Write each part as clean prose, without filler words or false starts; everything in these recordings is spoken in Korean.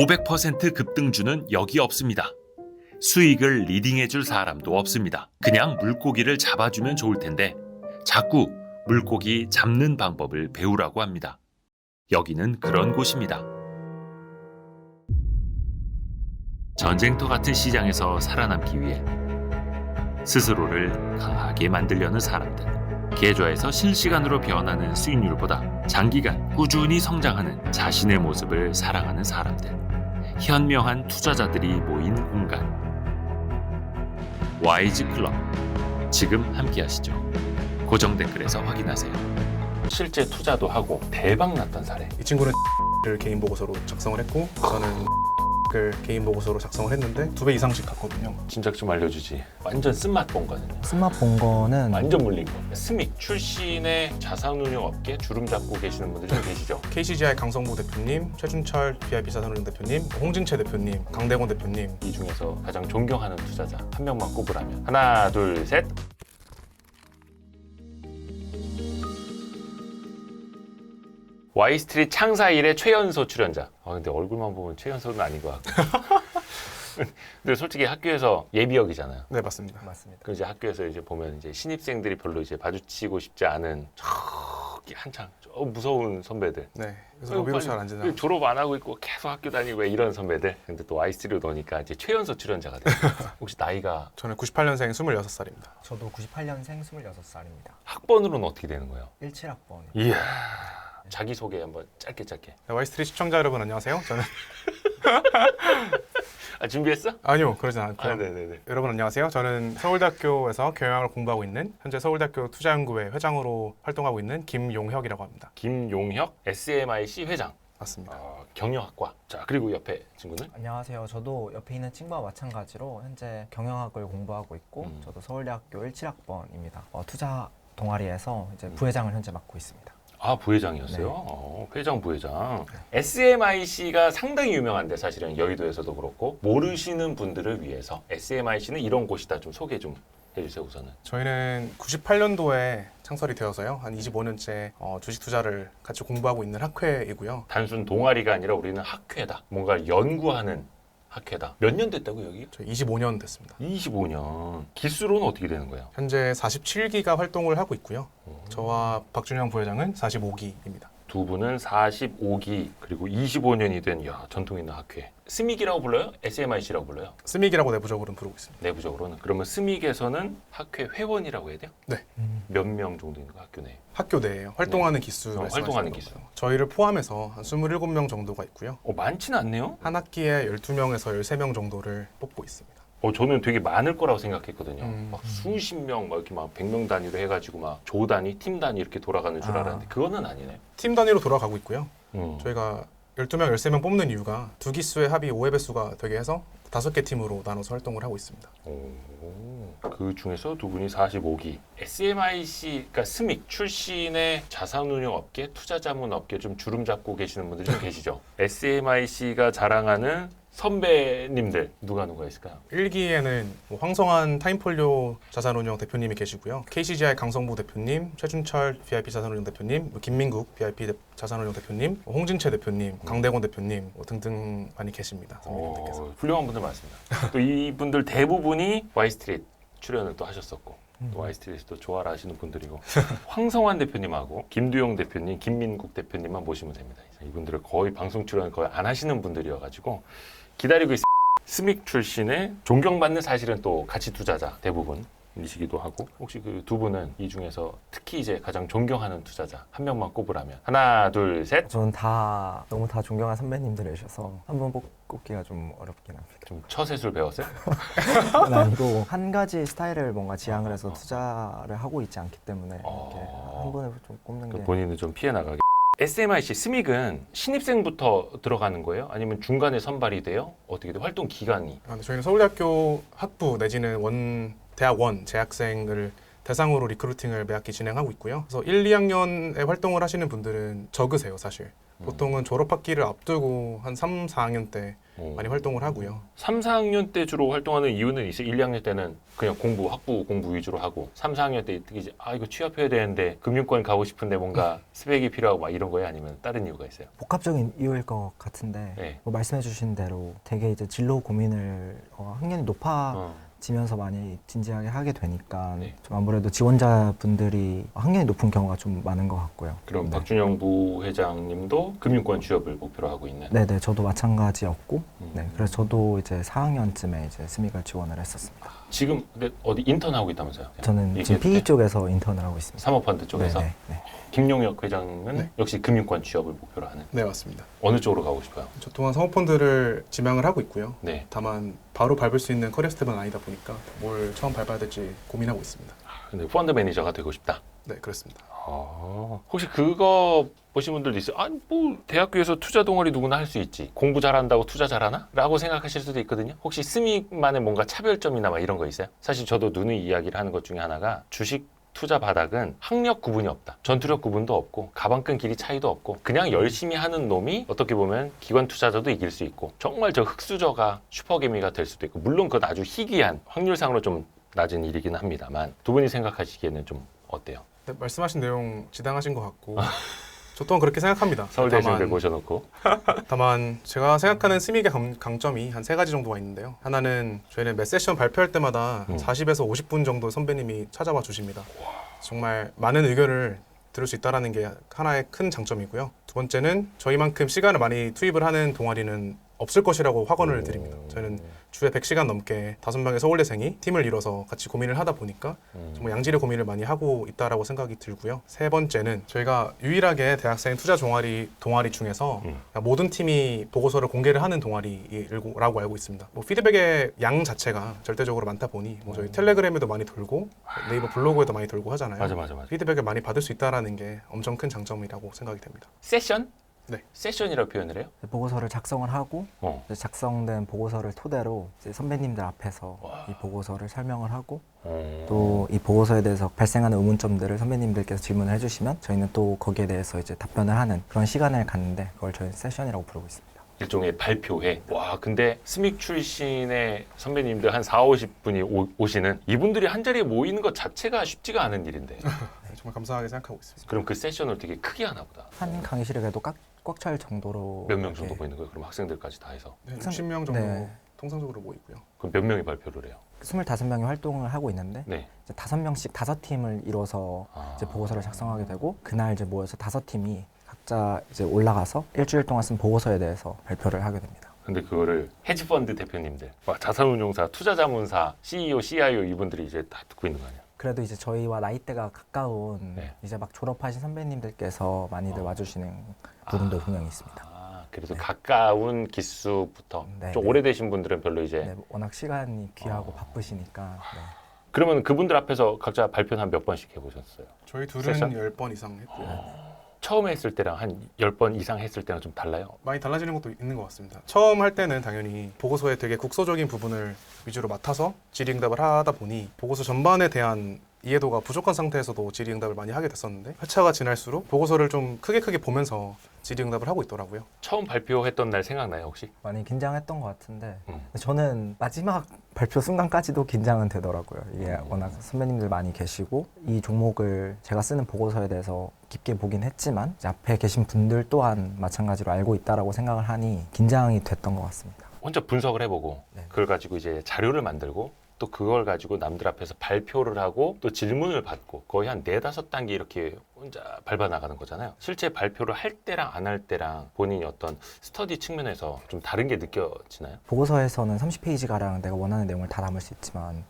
500% 급등주는 여기 없습니다. 수익을 리딩해줄 사람도 없습니다. 그냥 물고기를 잡아주면 좋을 텐데 자꾸 물고기 잡는 방법을 배우라고 합니다. 여기는 그런 곳입니다. 전쟁터 같은 시장에서 살아남기 위해 스스로를 강하게 만들려는 사람들, 계좌에서 실시간으로 변하는 수익률보다 장기간 꾸준히 성장하는 자신의 모습을 사랑하는 사람들, 현명한 투자자들이 모인 공간, 와이즈 클럽. 지금 함께 하시죠. 고정 댓글에서 확인하세요. 실제 투자도 하고 대박 났던 사례. 이 친구는 를 개인 보고서로 작성을 했고 저는 을 개인 보고서로 작성을 했는데 2배 이상씩 갔거든요. 진작 좀 알려주지. 완전 쓴맛 본 거는요. 쓴맛 본 거는 완전 물린 거. 스믹 출신의 자산운용 업계 주름 잡고 계시는 분들 좀 계시죠? KCGI 강성부 대표님, 최준철 VIP 자산운용 대표님, 홍진채 대표님, 강대건 대표님. 이 중에서 가장 존경하는 투자자 한 명만 꼽으라면 하나, 둘, 셋. 와이스트릿 창사 일의 최연소 출연자. 근데 얼굴만 보면 최연소는 아닌 것 같고. 근데 솔직히 학교에서 예비역이잖아요. 네, 맞습니다. 맞습니다. 그 이제 학교에서 이제 보면 이제 신입생들이 별로 이제 마주치고 싶지 않은 저기 한창 무서운 선배들. 네, 그래서 로비로 잘 안 지나. 졸업 안 하고 있고 계속 학교 다니고 왜 이런 선배들. 근데 또 와이스트릿 오니까 이제 최연소 출연자가 됐어요. 혹시 나이가 저는 98년생 26살입니다. 저도 98년생 26살입니다. 학번으로는 어떻게 되는 거예요? 17학번. 이야. 자기소개 한번 짧게. 네, 와이스트릿 시청자 여러분 안녕하세요. 저는 준비했어? 아니요, 그러진 않고요. 네네네. 여러분 안녕하세요. 저는 서울대학교에서 경영학을 공부하고 있는 현재 서울대학교 투자연구회 회장으로 활동하고 있는 김용혁이라고 합니다. 김용혁 SMIC 회장. 맞습니다. 경영학과. 자, 그리고 옆에 친구는? 안녕하세요. 저도 옆에 있는 친구와 마찬가지로 현재 경영학을 공부하고 있고 저도 서울대학교 17학번입니다. 투자 동아리에서 이제 부회장을 현재 맡고 있습니다. 부회장이었어요? 회장, 부회장. SMIC가 상당히 유명한데 사실은 여의도에서도 그렇고 모르시는 분들을 위해서 SMIC는 이런 곳이다 좀 소개 좀 해주세요 우선은. 저희는 98년도에 창설이 되어서요. 한 25년째 주식 투자를 같이 공부하고 있는 학회이고요. 단순 동아리가 아니라 우리는 학회다. 뭔가 연구하는 학회다. 몇 년 됐다고 여기? 저희 25년 됐습니다. 25년. 기수로는 어떻게 되는 거예요? 현재 47기가 활동을 하고 있고요. 저와 박준영 부회장은 45기입니다. 두 분은 45기 그리고 25년이 된 전통 있는 학회. 스믹이라고 불러요? SMIC라고 불러요? 스믹이라고 내부적으로는 부르고 있습니다. 내부적으로는. 그러면 스믹에서는 학회 회원이라고 해야 돼요? 네. 몇 명 정도 있는 거 학교 내에? 학교 내에 활동하는 기수 활동하는 말씀하시는 기수. 거고요. 저희를 포함해서 한 27명 정도가 있고요. 많지는 않네요? 한 학기에 12명에서 13명 정도를 뽑고 있습니다. 저는 되게 많을 거라고 생각했거든요. 막 음. 수십 명, 막 이렇게 막 100명 단위로 해가지고 막 조 단위, 팀 단위 이렇게 돌아가는 줄 알았는데 그거는 아니네. 팀 단위로 돌아가고 있고요. 음. 저희가 12명, 13명 뽑는 이유가 두 기수의 합이 5회 배수가 되게 해서 5개 팀으로 나눠서 활동을 하고 있습니다. 그 중에서 두 분이 45기. SMIC, 그러니까 스믹 출신의 자산운용 업계, 투자자문 업계 좀 주름 잡고 계시는 분들이 좀 계시죠. SMIC가 자랑하는 선배님들 누가 있을까요? 1기에는 황성한 타임폴리오 자산운용 대표님이 계시고요. KCGI 강성부 대표님, 최준철 VIP 자산운용 대표님, 김민국 VIP 자산운용 대표님, 홍진채 대표님, 강대건 대표님 등등 많이 계십니다. 선배님들께서. 훌륭한 분들 많습니다. 또 이분들 대부분이 와이스트릿 출연을 또 하셨었고 또 와이스트릿도 좋아라 하시는 분들이고 황성환 대표님하고 김두용 대표님, 김민국 대표님만 모시면 됩니다. 이분들을 거의 방송 출연 거의 안 하시는 분들이어가지고 기다리고 있습니다. 스믹 출신의 존경받는 사실은 또 가치 투자자 대부분이시기도 하고 혹시 그 두 분은 이 중에서 특히 이제 가장 존경하는 투자자 한 명만 꼽으라면 하나, 둘, 셋. 저는 너무 다 존경한 선배님들이셔서 한 번 꼽기가 좀 어렵긴 합니다. 좀 처세술 배웠어요? 그건 아니고 한 가지 스타일을 뭔가 지향을 해서 투자를 하고 있지 않기 때문에 이렇게 한 번에 좀 꼽는 게 본인은 좀 피해 나가게. SMIC 스믹은 신입생부터 들어가는 거예요? 아니면 중간에 선발이 돼요? 어떻게 돼? 활동 기간이? 저희는 서울대학교 학부 내지는 대학 원 재학생을 대상으로 리크루팅을 매학기 진행하고 있고요. 그래서 1, 2학년에 활동을 하시는 분들은 적으세요, 사실. 보통은 졸업학기를 앞두고 한 3, 4학년 때 오. 많이 활동을 하고요. 3, 4학년 때 주로 활동하는 이유는 있어요. 1, 2학년 때는 그냥 학부 공부 위주로 하고 3, 4학년 때 이제 이거 취업해야 되는데 금융권 가고 싶은데 뭔가 스펙이 필요하고 막 이런 거예요? 아니면 다른 이유가 있어요? 복합적인 이유일 것 같은데 네. 뭐 말씀해주신 대로 되게 이제 진로 고민을 학년이 높아지면서 많이 진지하게 하게 되니까 네. 좀 아무래도 지원자분들이 학년이 높은 경우가 좀 많은 것 같고요. 그럼 네. 박준영 부회장님도 금융권 취업을 목표로 하고 있는. 네네, 저도 마찬가지였고, 음. 네, 그래서 저도 이제 4학년쯤에 이제 스미글 지원을 했었습니다. 지금 근데 어디 인턴 하고 있다면서요? 저는 지금 얘기해도 PE 돼? 쪽에서 인턴을 하고 있습니다. 사모펀드 쪽에서 네네, 네. 김용혁 회장은 네. 역시 금융권 취업을 목표로 하는. 네, 맞습니다. 어느 쪽으로 가고 싶어요? 저 또한 사모펀드를 지망을 하고 있고요. 네. 다만 바로 밟을 수 있는 커리어 스텝은 아니다 보니까 뭘 처음 밟아야 될지 고민하고 있습니다. 근데 펀드 매니저가 되고 싶다. 네, 그렇습니다. 혹시 그거 보신 분들도 있어요. 아니 뭐 대학교에서 투자 동아리 누구나 할 수 있지. 공부 잘한다고 투자 잘하나? 라고 생각하실 수도 있거든요. 혹시 스믹만의 뭔가 차별점이나 막 이런 거 있어요? 사실 저도 누누이 이야기를 하는 것 중에 하나가 주식 투자 바닥은 학력 구분이 없다. 전투력 구분도 없고 가방끈 길이 차이도 없고 그냥 열심히 하는 놈이 어떻게 보면 기관 투자자도 이길 수 있고 정말 저 흑수저가 슈퍼개미가 될 수도 있고 물론 그건 아주 희귀한 확률상으로 좀 낮은 일이긴 합니다만 두 분이 생각하시기에는 좀 어때요? 네, 말씀하신 내용 지당하신 것 같고 저 또한 그렇게 생각합니다. 서울대 친구들 모셔놓고 다만 제가 생각하는 스믹의 강점이 한 3가지 정도가 있는데요. 하나는 저희는 매 세션 발표할 때마다 40에서 50분 정도 선배님이 찾아와 주십니다. 정말 많은 의견을 들을 수 있다는 게 하나의 큰 장점이고요. 두 번째는 저희만큼 시간을 많이 투입을 하는 동아리는 없을 것이라고 확언을 드립니다. 저희는 주에 100시간 넘게 5명의 서울대생이 팀을 이뤄서 같이 고민을 하다 보니까 정말 양질의 고민을 많이 하고 있다라고 생각이 들고요. 세 번째는 저희가 유일하게 대학생 투자 동아리 중에서 모든 팀이 보고서를 공개를 하는 동아리라고 알고 있습니다. 뭐 피드백의 양 자체가 절대적으로 많다 보니 뭐 저희 텔레그램에도 많이 돌고 네이버 블로그에도 많이 돌고 하잖아요. 맞아. 피드백을 많이 받을 수 있다는 게 엄청 큰 장점이라고 생각이 됩니다. 세션? 네. 세션이라고 표현을 해요? 보고서를 작성을 하고 어. 이제 작성된 보고서를 토대로 이제 선배님들 앞에서 와. 이 보고서를 설명을 하고 어. 또 이 보고서에 대해서 발생하는 의문점들을 선배님들께서 질문을 해주시면 저희는 또 거기에 대해서 이제 답변을 하는 그런 시간을 갖는데 그걸 저희는 세션이라고 부르고 있습니다. 일종의 발표회. 와, 근데 스믹 출신의 선배님들 한 4, 50분이 오시는 이분들이 한 자리에 모이는 것 자체가 쉽지가 않은 일인데. 정말 감사하게 생각하고 있습니다. 그럼 그 세션을 되게 크게 하나 보다. 한 강의실에 그래도 꽉 찰 정도로 몇 명 정도 이렇게 모이는 거예요? 그럼 학생들까지 다 해서. 네, 60명 정도 네. 통상적으로 모이고요. 그럼 몇 명이 발표를 해요? 25명이 활동을 하고 있는데 네. 이제 5명씩 5팀을 이뤄서 이제 보고서를 작성하게 되고 그날 이제 모여서 5팀이 각자 이제 올라가서 일주일 동안 쓴 보고서에 대해서 발표를 하게 됩니다. 근데 그거를 헤지펀드 대표님들, 막 자산운용사, 투자자문사, CEO, CIO 이분들이 이제 다 듣고 있는 거 아니야? 그래도 이제 저희와 나이대가 가까운 네. 이제 막 졸업하신 선배님들께서 많이들 와주시는 부분도 분명히 있습니다. 그래도 네. 가까운 기수부터 네, 좀 네. 오래되신 분들은 별로 이제 네, 워낙 시간이 귀하고 바쁘시니까 네. 그러면 그분들 앞에서 각자 발표는 한 몇 번씩 해보셨어요? 저희 둘은 세션? 10번 이상 했고요. 처음에 했을 때랑 한 10번 이상 했을 때랑 좀 달라요? 많이 달라지는 것도 있는 것 같습니다. 처음 할 때는 당연히 보고서에 되게 국소적인 부분을 위주로 맡아서 질의응답을 하다 보니 보고서 전반에 대한 이해도가 부족한 상태에서도 질의응답을 많이 하게 됐었는데 회차가 지날수록 보고서를 좀 크게 보면서 질의응답을 하고 있더라고요. 처음 발표했던 날 생각나요 혹시? 많이 긴장했던 것 같은데 음. 저는 마지막 발표 순간까지도 긴장은 되더라고요. 이게 워낙 선배님들 많이 계시고 이 종목을 제가 쓰는 보고서에 대해서 깊게 보긴 했지만 이제 앞에 계신 분들 또한 마찬가지로 알고 있다라고 생각을 하니 긴장이 됐던 것 같습니다. 혼자 분석을 해보고 네. 그걸 가지고 이제 자료를 만들고 또 그걸 가지고 남들 앞에서 발표를 하고 또 질문을 받고 거의 한 4-5단계 이렇게 혼자 밟아나가는 거잖아요. 실제 발표를 할 때랑 안 할 때랑 본인이 어떤 스터디 측면에서 좀 다른 게 느껴지나요? 보고서에서는 30페이지가량 내가 원하는 내용을 다 담을 수 있지만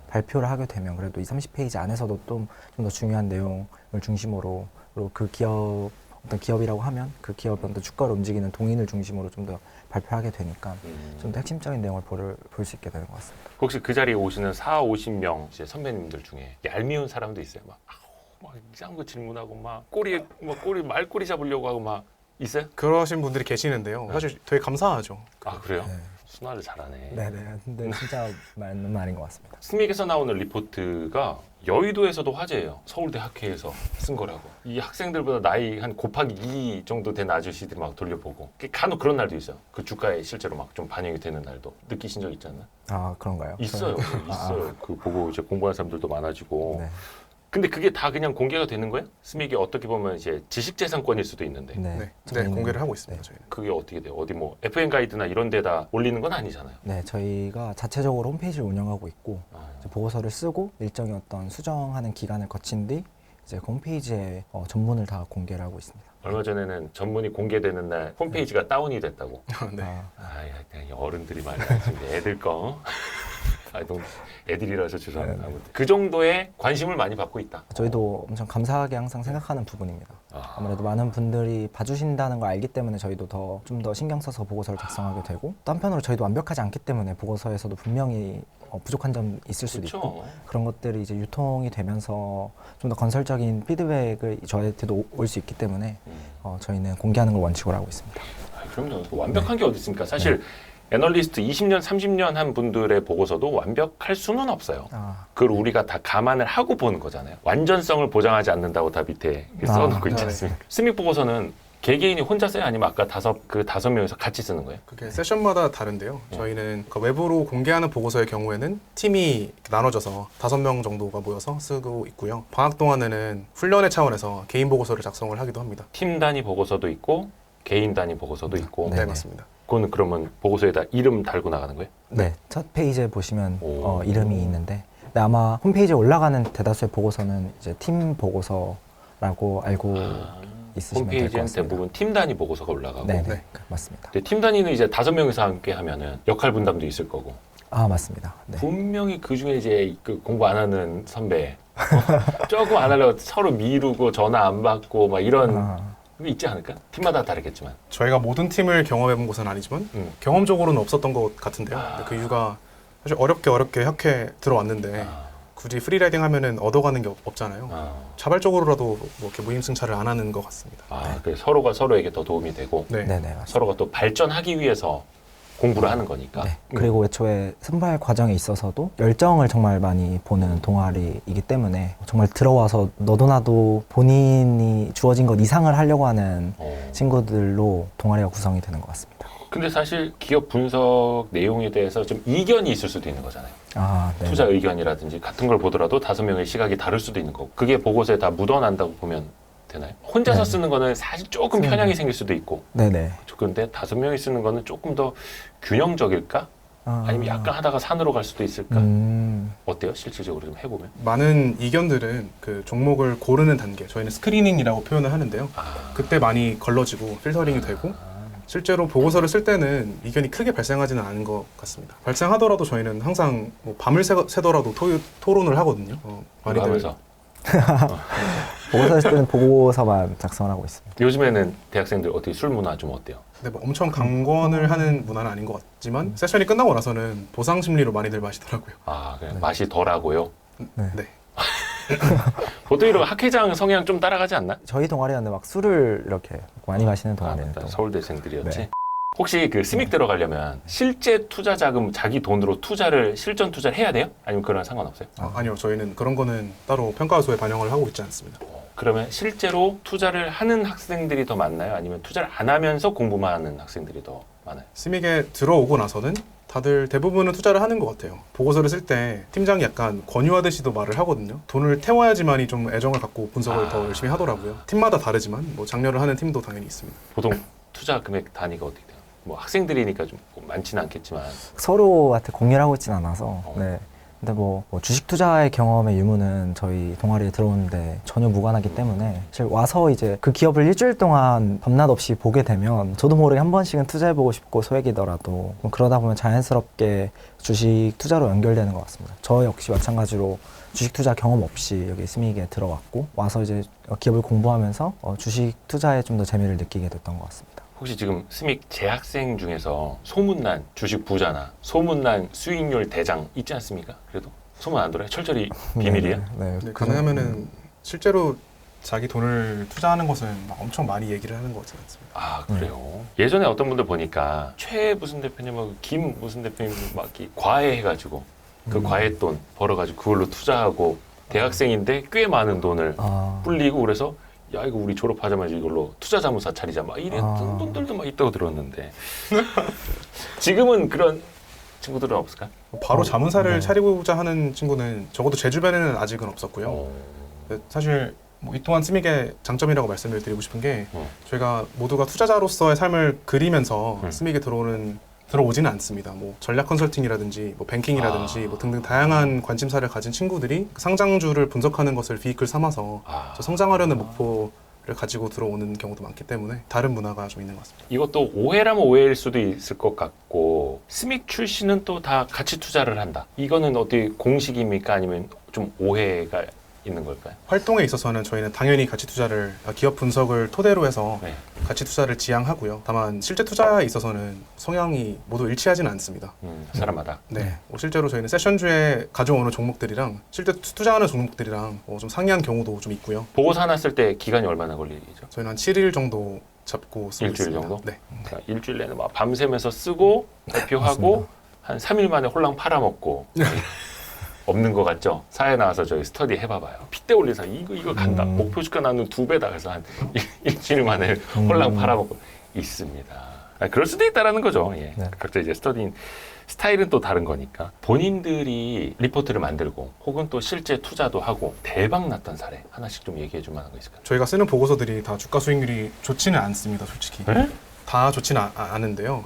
발표를 하게 되면 그래도 이 30페이지 안에서도 좀 더 중요한 내용을 중심으로 그리고 그 기업 어떤 기업이라고 하면 그 기업의 어떤 주가를 움직이는 동인을 중심으로 좀 더 발표하게 되니까 좀 더 핵심적인 내용을 볼 수 있게 되는 것 같습니다. 혹시 그 자리에 오시는 40-50명 이제 선배님들 중에 얄미운 사람도 있어요? 막 이상한 거 질문하고 막 말꼬리 잡으려고 하고 막 있어요? 그러신 분들이 계시는데요. 사실 되게 감사하죠. 아 그래요? 네. 순화를 잘하네. 네네. 근데 진짜 맞는 말인 것 같습니다. 스믹에서 나오는 리포트가 여의도에서도 화제예요. 서울대 학회에서 쓴 거라고. 이 학생들보다 나이 한 곱하기 2 정도 된 아저씨들이 막 돌려보고 간혹 그런 날도 있어요. 그 주가에 실제로 막 좀 반영이 되는 날도 느끼신 적 있지 않나? 아 그런가요? 있어요. 있어요. 그 보고 이제 공부하는 사람들도 많아지고. 네. 근데 그게 다 그냥 공개가 되는 거예요? 스믹이 어떻게 보면 이제 지식재산권일 수도 있는데 네. 네, 저희는- 공개를 하고 있습니다. 네. 저희는. 그게 어떻게 돼요? 어디 뭐 FN 가이드나 이런 데다 올리는 건 아니잖아요. 네, 저희가 자체적으로 홈페이지를 운영하고 있고 아, 이제 보고서를 쓰고 일정의 어떤 수정하는 기간을 거친 뒤 이제 그 홈페이지에 전문을 다 공개를 하고 있습니다. 얼마 전에는 전문이 공개되는 날 홈페이지가 다운이 됐다고. 네. 아, 그냥 어른들이 말이야. 지금 애들 거. 너무 애들이라서 죄송합니다. 아무튼 그 정도의 관심을 많이 받고 있다. 저희도 엄청 감사하게 항상 생각하는 부분입니다. 아무래도 많은 분들이 봐주신다는 걸 알기 때문에 저희도 좀 더 신경 써서 보고서를 작성하게 되고 또 한편으로 저희도 완벽하지 않기 때문에 보고서에서도 분명히 부족한 점 있을 수도 있고 그렇죠. 그런 것들이 이제 유통이 되면서 좀 더 건설적인 피드백을 저희한테도 올 수 있기 때문에 저희는 공개하는 걸 원칙으로 하고 있습니다. 그럼요. 완벽한 게 어디 있습니까? 사실 애널리스트 20년, 30년 한 분들의 보고서도 완벽할 수는 없어요. 그걸 우리가 다 감안을 하고 보는 거잖아요. 완전성을 보장하지 않는다고 다 밑에 써놓고 있지 네. 않습니까? 스믹 보고서는 개개인이 혼자 써요? 아니면 아까 다섯 명이서 같이 쓰는 거예요? 그게 세션마다 다른데요. 저희는 그 외부로 공개하는 보고서의 경우에는 팀이 나눠져서 5명 정도가 모여서 쓰고 있고요. 방학 동안에는 훈련의 차원에서 개인 보고서를 작성을 하기도 합니다. 팀 단위 보고서도 있고 개인 단위 보고서도 있고 네, 네네. 맞습니다. 그거는 그러면 보고서에다 이름 달고 나가는 거예요? 네, 첫 페이지에 보시면 오. 이름이 있는데 근데 아마 홈페이지에 올라가는 대다수의 보고서는 이제 팀 보고서라고 알고 있으시면 될 것 홈페이지엔 같습니다. 대부분 팀 단위 보고서가 올라가고 네, 네. 맞습니다. 근데 팀 단위는 이제 5명이서 함께 하면은 역할 분담도 있을 거고 아 맞습니다. 네. 분명히 그 중에 이제 그 공부 안 하는 선배 조금 안 하려고 서로 미루고 전화 안 받고 막 이런 아, 게 있지 않을까? 팀마다 다르겠지만 저희가 모든 팀을 경험해본 것은 아니지만 경험적으로는 없었던 것 같은데요. 근데 그 이유가 사실 어렵게 학회 들어왔는데 굳이 프리라이딩 하면은 얻어가는 게 없잖아요. 자발적으로라도 뭐 이렇게 무임승차를 안 하는 것 같습니다. 그래서 서로가 서로에게 더 도움이 되고 네. 네네 맞습니다. 서로가 또 발전하기 위해서 공부를 하는 거니까. 네. 그리고 애초에 선발 과정에 있어서도 열정을 정말 많이 보는 동아리이기 때문에 정말 들어와서 너도 나도 본인이 주어진 것 이상을 하려고 하는 친구들로 동아리가 구성이 되는 것 같습니다. 근데 사실 기업 분석 내용에 대해서 좀 이견이 있을 수도 있는 거잖아요. 아, 네. 투자 의견이라든지 같은 걸 보더라도 5명의 시각이 다를 수도 있는 거고 그게 보고서에 다 묻어난다고 보면 되나요? 혼자서 네. 쓰는 거는 사실 조금 편향이 생길 수도 있고 네네. 그런데 5명이 쓰는 거는 조금 더 균형적일까? 아니면 약간 하다가 산으로 갈 수도 있을까? 어때요? 실질적으로 좀 해보면? 많은 이견들은 그 종목을 고르는 단계, 저희는 스크리닝이라고 표현을 하는데요. 그때 많이 걸러지고 필터링이 되고 실제로 보고서를 쓸 때는 이견이 크게 발생하지는 않은 것 같습니다. 발생하더라도 저희는 항상 뭐 밤을 새더라도 토론을 하거든요. 많이들 하면서 보고서 쓸 때는 보고서만 작성을 하고 있습니다. 요즘에는 대학생들 어떻게 술 문화 좀 어때요? 근데 뭐 엄청 강권을 하는 문화는 아닌 것 같지만 세션이 끝나고 나서는 보상 심리로 많이들 마시더라고요. 그냥 맛이 덜하고요. 네. 네. 보통 이런 학회장 성향 좀 따라가지 않나? 저희 동아리였는데 막 술을 이렇게 많이 마시는 동아리는 또 서울대생들이었지. 네. 혹시 그 스믹 들어가려면 실제 투자 자금 자기 돈으로 실전 투자를 해야 돼요? 아니면 그런 상관없어요? 아니요, 저희는 그런 거는 따로 평가서에 반영을 하고 있지 않습니다. 그러면 실제로 투자를 하는 학생들이 더 많나요? 아니면 투자를 안 하면서 공부만 하는 학생들이 더 많아요? 스믹에 들어오고 나서는 다들 대부분은 투자를 하는 것 같아요. 보고서를 쓸 때 팀장이 약간 권유하듯이도 말을 하거든요. 돈을 태워야지만이 좀 애정을 갖고 분석을 더 열심히 하더라고요. 팀마다 다르지만 뭐 장려를 하는 팀도 당연히 있습니다. 보통 투자 금액 단위가 어떻게 돼요? 뭐 학생들이니까 좀 많지는 않겠지만 서로한테 공유를 하고 있진 않아서 네. 근데 뭐 주식 투자의 경험의 유무는 저희 동아리에 들어오는데 전혀 무관하기 때문에 사실 와서 이제 그 기업을 일주일 동안 밤낮 없이 보게 되면 저도 모르게 한 번씩은 투자해보고 싶고 소액이더라도 그러다 보면 자연스럽게 주식 투자로 연결되는 것 같습니다. 저 역시 마찬가지로 주식 투자 경험 없이 여기 스믹에 들어왔고 와서 이제 기업을 공부하면서 주식 투자에 좀 더 재미를 느끼게 됐던 것 같습니다. 혹시 지금 스믹 재학생 중에서 소문난 주식 부자나 소문난 수익률 대장 있지 않습니까? 그래도 소문 안 돌아요? 철저히 비밀이에요? 네. 네, 가능하면은 실제로 자기 돈을 투자하는 것은 막 엄청 많이 얘기를 하는 것 같지 않습니다. 아 그래요. 예전에 어떤 분들 보니까 최 무슨 대표님하고 김 무슨 대표님 막 이렇게 과외해가지고 그 과외 돈 벌어가지고 그걸로 투자하고 대학생인데 꽤 많은 돈을 아, 불리고 그래서 야 이거 우리 졸업하자마자 이걸로 투자자문사 차리자 막 이랬던 분들도 막 있다고 들었는데 지금은 그런 친구들은 없을까? 바로 자문사를 네. 차리고자 하는 친구는 적어도 제 주변에는 아직은 없었고요. 어. 사실 이 또한 스믹의 장점이라고 말씀을 드리고 싶은 게 어. 저희가 모두가 투자자로서의 삶을 그리면서 음. 스믹에 들어오지는 않습니다. 뭐 전략 컨설팅이라든지 뭐 뱅킹이라든지 뭐 등등 다양한 관심사를 가진 친구들이 상장주를 분석하는 것을 비이클 삼아서 저 성장하려는 목표를 가지고 들어오는 경우도 많기 때문에 다른 문화가 좀 있는 것 같습니다. 이것도 오해라면 오해일 수도 있을 것 같고 스믹 출신은 또 다 같이 투자를 한다. 이거는 어떻게 공식입니까? 아니면 좀 오해가 있는 걸까요? 활동에 있어서는 저희는 당연히 가치 투자를 기업 분석을 토대로 해서 네. 가치 투자를 지향하고요. 다만 실제 투자에 있어서는 성향이 모두 일치하지는 않습니다. 사람마다. 네, 실제로 저희는 세션주에 가져오는 종목들이랑 실제 투자하는 종목들이랑 좀 상이한 경우도 좀 있고요. 보고서 하나 쓸 때 기간이 얼마나 걸리죠? 저희는 한 7일 정도 잡고 쓰고 일주일 있습니다. 정도? 네. 그러니까 일주일 내내 막 밤새면서 쓰고 발표하고 한 3일 만에 홀랑 팔아먹고 없는 것 같죠? 사회 나와서 저희 스터디 해봐봐요. 핏대 올린 사람 이거 간다. 목표 주가 나누는 2배다. 그래서 한 일주일 만에 홀랑 팔아먹고 있습니다. 그럴 수도 있다라는 거죠. 예. 네. 각자 이제 스터디 스타일은 또 다른 거니까 본인들이 리포트를 만들고 혹은 또 실제 투자도 하고 대박 났던 사례 하나씩 좀 얘기해 줄 만한 거 있을까요? 저희가 쓰는 보고서들이 다 주가 수익률이 좋지는 않습니다, 솔직히. 네? 다 좋지는 않은데요.